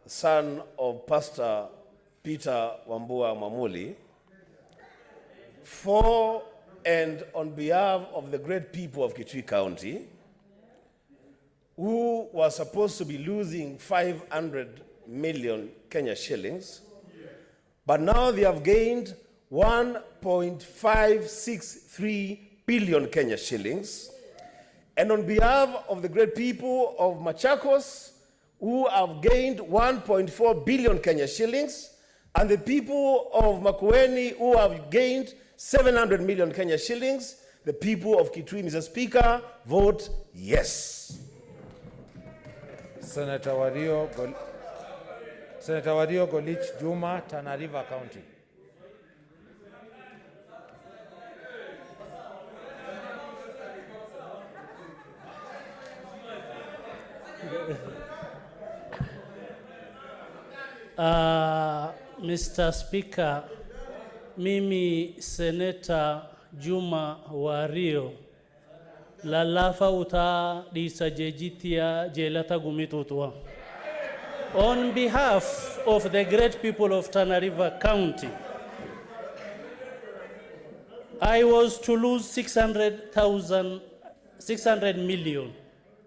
son of Pastor Peter Wambua Mamuli, for and on behalf of the great people of Kitui County, who were supposed to be losing 500 million Kenya shillings, but now they have gained 1.563 billion Kenya shillings. And on behalf of the great people of Machakos, who have gained 1.4 billion Kenya shillings, and the people of Makueni, who have gained 700 million Kenya shillings, the people of Kitui, Mr. Speaker, vote yes. Senator Wario Golich Juma, Tana River County. Mr. Speaker, mimi Senator Juma Wario lalafa uta disajejitia jelata gumitutwa. On behalf of the great people of Tana River County, I was to lose 600 million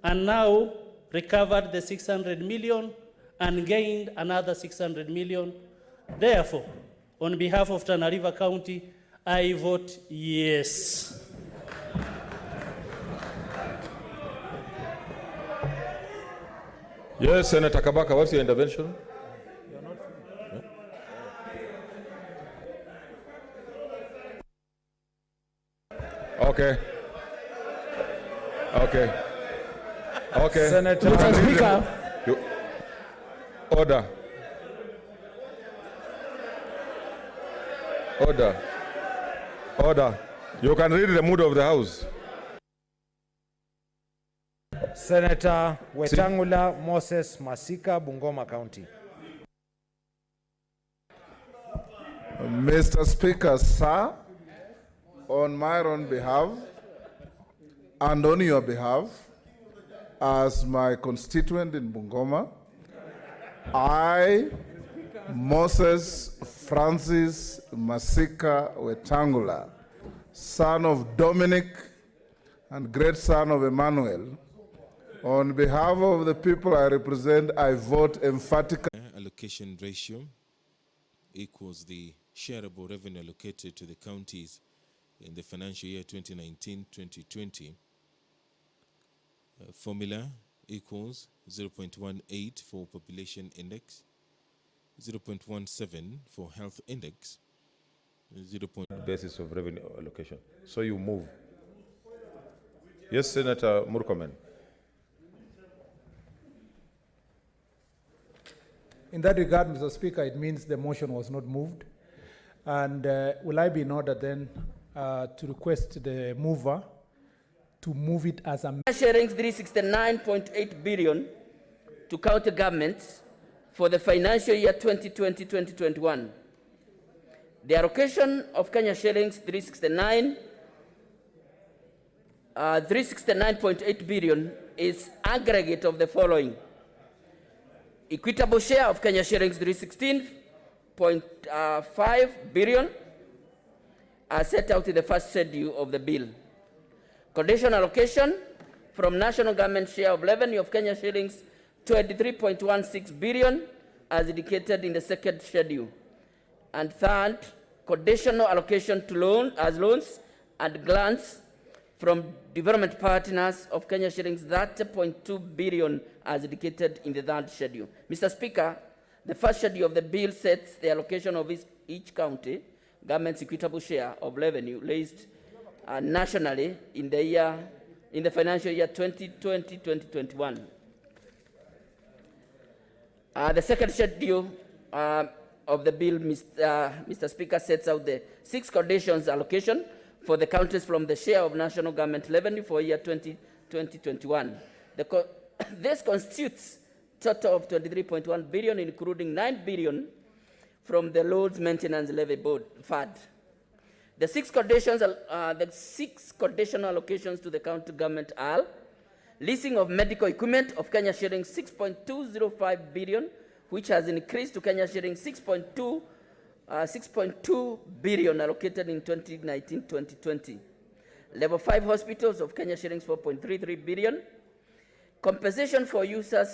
and now recovered the 600 million and gained another 600 million. Therefore, on behalf of Tana River County, I vote yes. Yes, Senator Kabaka, what's your intervention? Okay. Okay. Okay. Senator Mr. Speaker. Order. Order. Order. You can read the mood of the House. Senator Wetangula Moses Masika, Bungoma County. Mr. Speaker, sir, on my own behalf and on your behalf, as my constituent in Bungoma, I, Moses Francis Masika Wetangula, son of Dominic and great son of Emmanuel, on behalf of the people I represent, I vote emphatically. Allocation ratio equals the shareable revenue allocated to the counties in the financial year 2019-2020. Formula equals 0.18 for population index, 0.17 for health index, 0. Basis of revenue allocation. So you move. Yes, Senator Murkomen. In that regard, Mr. Speaker, it means the motion was not moved. And will I be in order then to request the mover to move it as a... Sharing 369.8 billion to county governments for the financial year 2020-2021. The allocation of Kenya shillings 369.8 billion is aggregate of the following: equitable share of Kenya shillings 316.5 billion, are set out in the first schedule of the bill. Conditional allocation from national government share of revenue of Kenya shillings 23.16 billion as indicated in the second schedule. And third, conditional allocation to loans and grants from development partners of Kenya shillings 30.2 billion as indicated in the third schedule. Mr. Speaker, the first schedule of the bill sets the allocation of each county government's equitable share of revenue raised nationally in the financial year 2020-2021. The second schedule of the bill, Mr. Speaker, sets out the 6 conditions allocation for the counties from the share of national government revenue for year 2020-2021. This constitutes total of 23.1 billion, including 9 billion from the Roads Maintenance Levy Board fund. The 6 conditions, the 6 conditional allocations to the county government are leasing of medical equipment of Kenya shillings 6.205 billion, which has increased to Kenya shillings 6.2 billion allocated in 2019-2020. Level 5 hospitals of Kenya shillings 4.33 billion. Compensation for user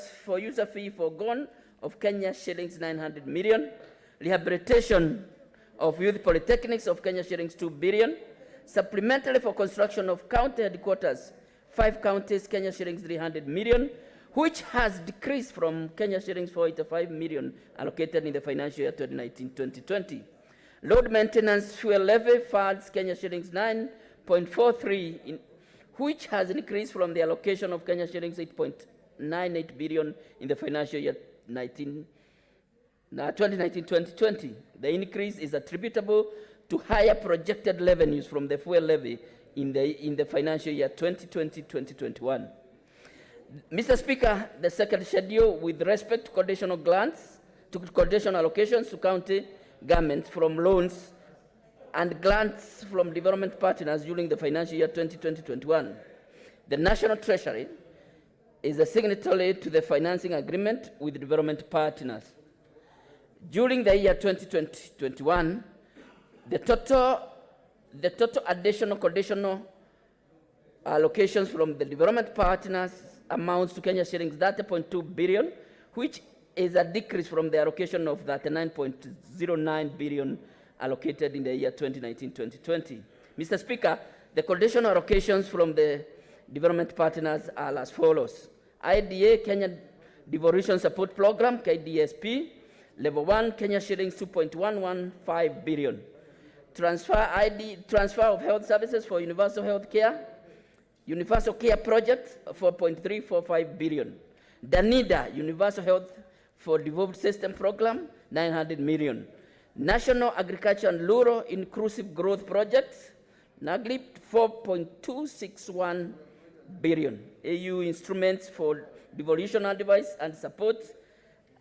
fee forgone of Kenya shillings 900 million. Rehabilitation of youth polytechnics of Kenya shillings 2 billion. Supplementary for construction of county headquarters, 5 counties, Kenya shillings 300 million, which has decreased from Kenya shillings 485 million allocated in the financial year 2019-2020. Road maintenance fuel levy funds, Kenya shillings 9.43, which has increased from the allocation of Kenya shillings 8.98 billion in the financial year 2019-2020. The increase is attributable to higher projected revenues from the fuel levy in the financial year 2020-2021. Mr. Speaker, the second schedule with respect to conditional grants, to conditional allocations to county governments from loans and grants from development partners during the financial year 2020-21. The National Treasury is a signatory to the financing agreement with development partners. During the year 2020-21, the total additional conditional allocations from the development partners amounts to Kenya shillings 30.2 billion, which is a decrease from the allocation of 39.09 billion allocated in the year 2019-2020. Mr. Speaker, the conditional allocations from the development partners are as follows. IDA, Kenya Devolution Support Program, KDSP, Level 1, Kenya shillings 2.115 billion. Transfer of health services for universal health care, Universal Care Project, 4.345 billion. Danida, Universal Health for Devolved System Program, 900 million. National Agriculture and Rural Inclusive Growth Project, NAGLIP, 4.261 billion. AU Instruments for Devolution Advice and Support,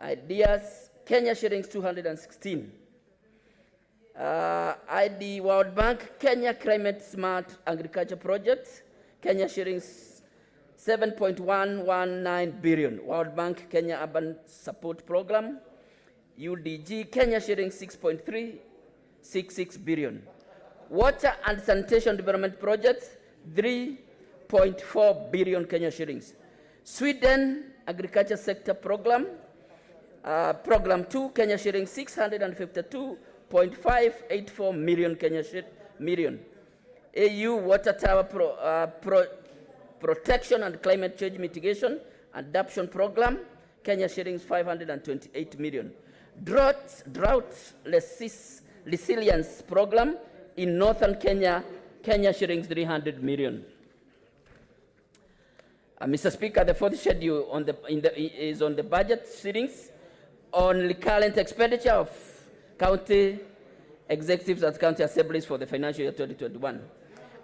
Ideas, Kenya shillings 216. ID World Bank, Kenya Climate Smart Agriculture Project, Kenya shillings 7.119 billion. World Bank Kenya Urban Support Program, UDG, Kenya shillings 6.366 billion. Water and Sanitation Development Projects, 3.4 billion Kenya shillings. Sweden Agriculture Sector Program, Program 2, Kenya shillings 652.584 million million. AU Water Tower Protection and Climate Change Mitigation Adaptation Program, Kenya shillings 528 million. Drought Resilience Program in Northern Kenya, Kenya shillings 300 million. Mr. Speaker, the fourth schedule is on the budget settings on recurrent expenditure of county executives and county assemblies for the financial year 2021.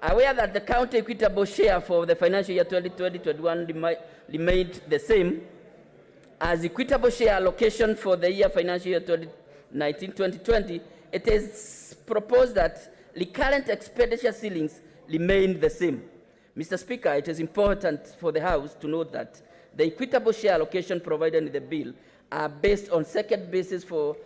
Aware that the county equitable share for the financial year 2020-21 remained the same as equitable share allocation for the year financial year 2019-2020, it is proposed that recurrent expenditure ceilings remain the same. Mr. Speaker, it is important for the House to note that the equitable share allocation provided in the bill are based on second basis for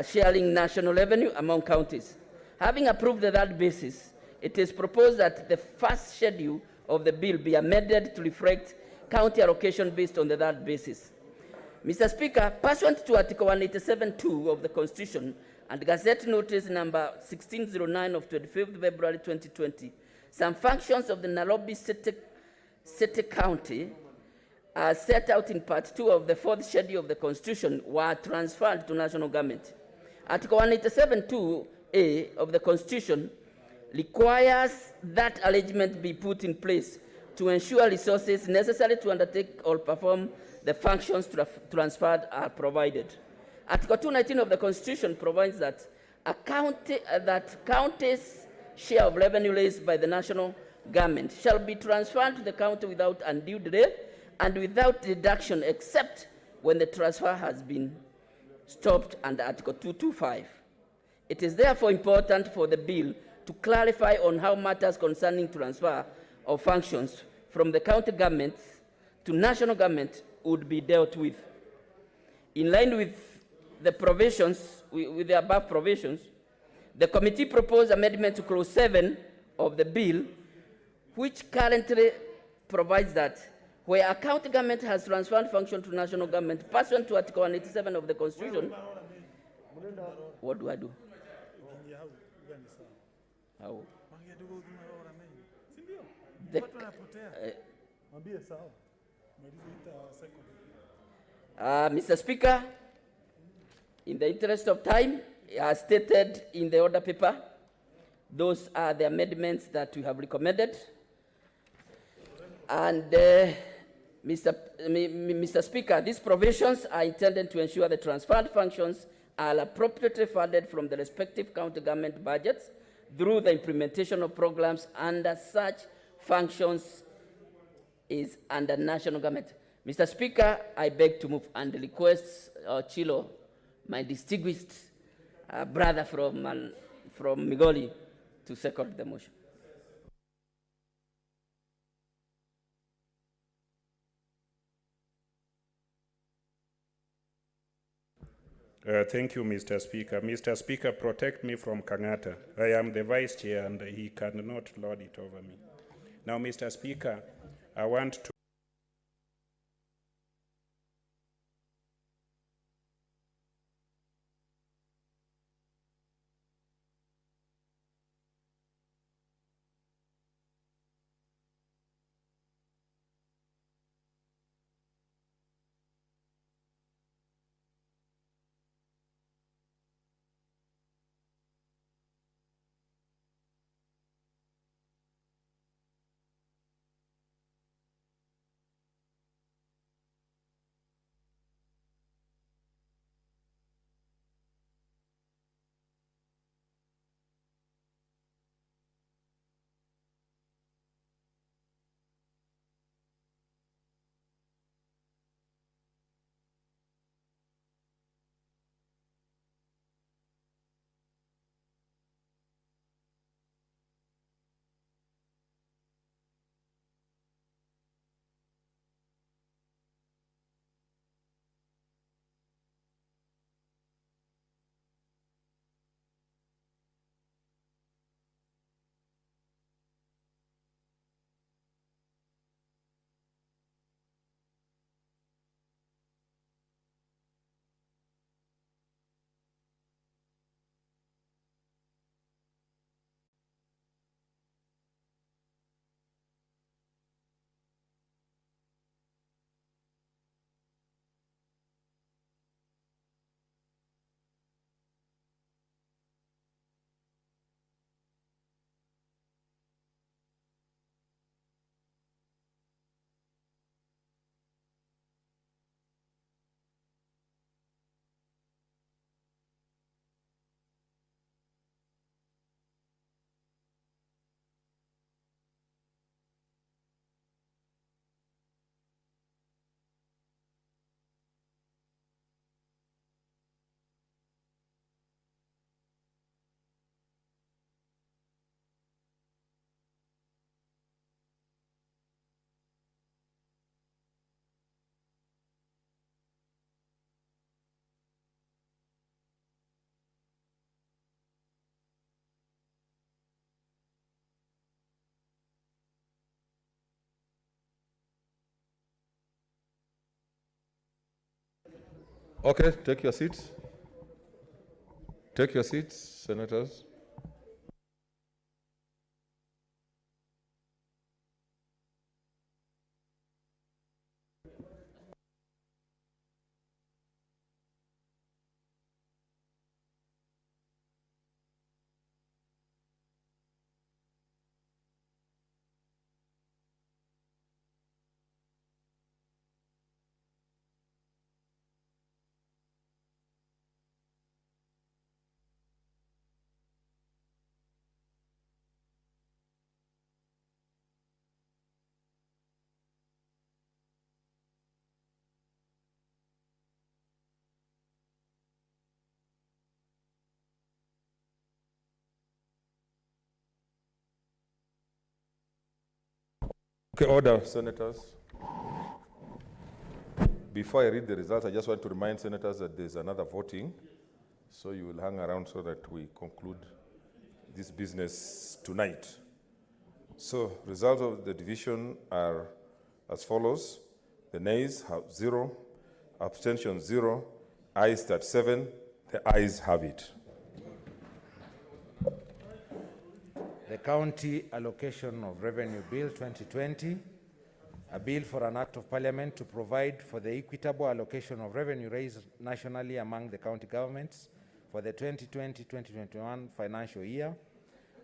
sharing national revenue among counties. Having approved that basis, it is proposed that the first schedule of the bill be amended to reflect county allocation based on that basis. Mr. Speaker, pursuant to Article 187(2) of the Constitution and Gazette Notice number 1609 of 25th February 2020, some functions of the Nairobi City County, as set out in Part 2 of the 4th schedule of the Constitution, were transferred to national government. Article 187(2)(a) of the Constitution requires that arrangement be put in place to ensure resources necessary to undertake or perform the functions transferred are provided. Article 219 of the Constitution provides that county's share of revenue raised by the national government shall be transferred to the county without undue delay and without deduction except when the transfer has been stopped under Article 225. It is therefore important for the bill to clarify on how matters concerning transfer of functions from the county government to national government would be dealt with. In line with the provisions, with the above provisions, the committee proposed amendment to Clause 7 of the bill, which currently provides that where a county government has transferred function to national government pursuant to Article 187 of the Constitution, what do I do? How? Mr. Speaker, in the interest of time, as stated in the order paper, those are the amendments that we have recommended. And Mr. Speaker, these provisions are intended to ensure the transferred functions are appropriately funded from the respective county government budgets through the implementation of programs under such functions is under national government. Mr. Speaker, I beg to move and request Chilo, my distinguished brother from Migori, to second the motion. Thank you, Mr. Speaker. Mr. Speaker, protect me from Kangata. I am the vice chair and he cannot lord it over me. Now, Mr. Speaker, I want to Okay, take your seats. Take your seats, senators. Okay, order, senators. Before I read the results, I just want to remind senators that there's another voting. So you will hang around so that we conclude this business tonight. So results of the division are as follows. The nays have 0, abstention 0, ayes 37. The ayes have it. The County Allocation of Revenue Bill 2020, a bill for an act of parliament to provide for the equitable allocation of revenue raised nationally among the county governments for the 2020-2021 financial year,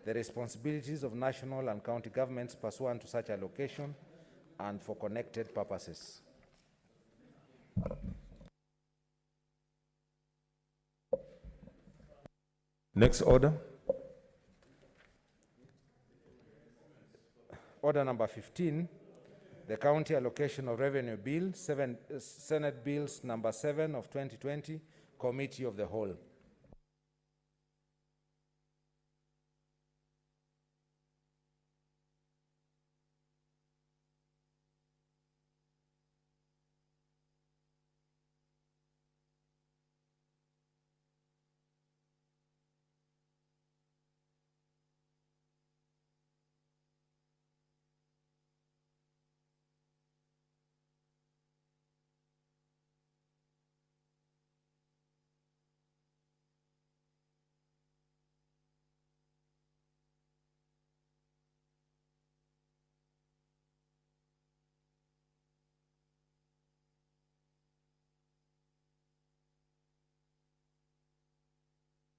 the responsibilities of national and county governments pursuant to such allocation, and for connected purposes. Next order. Order number 15, the County Allocation of Revenue Bill, Senate Bills number 7 of 2020, Committee of the Whole.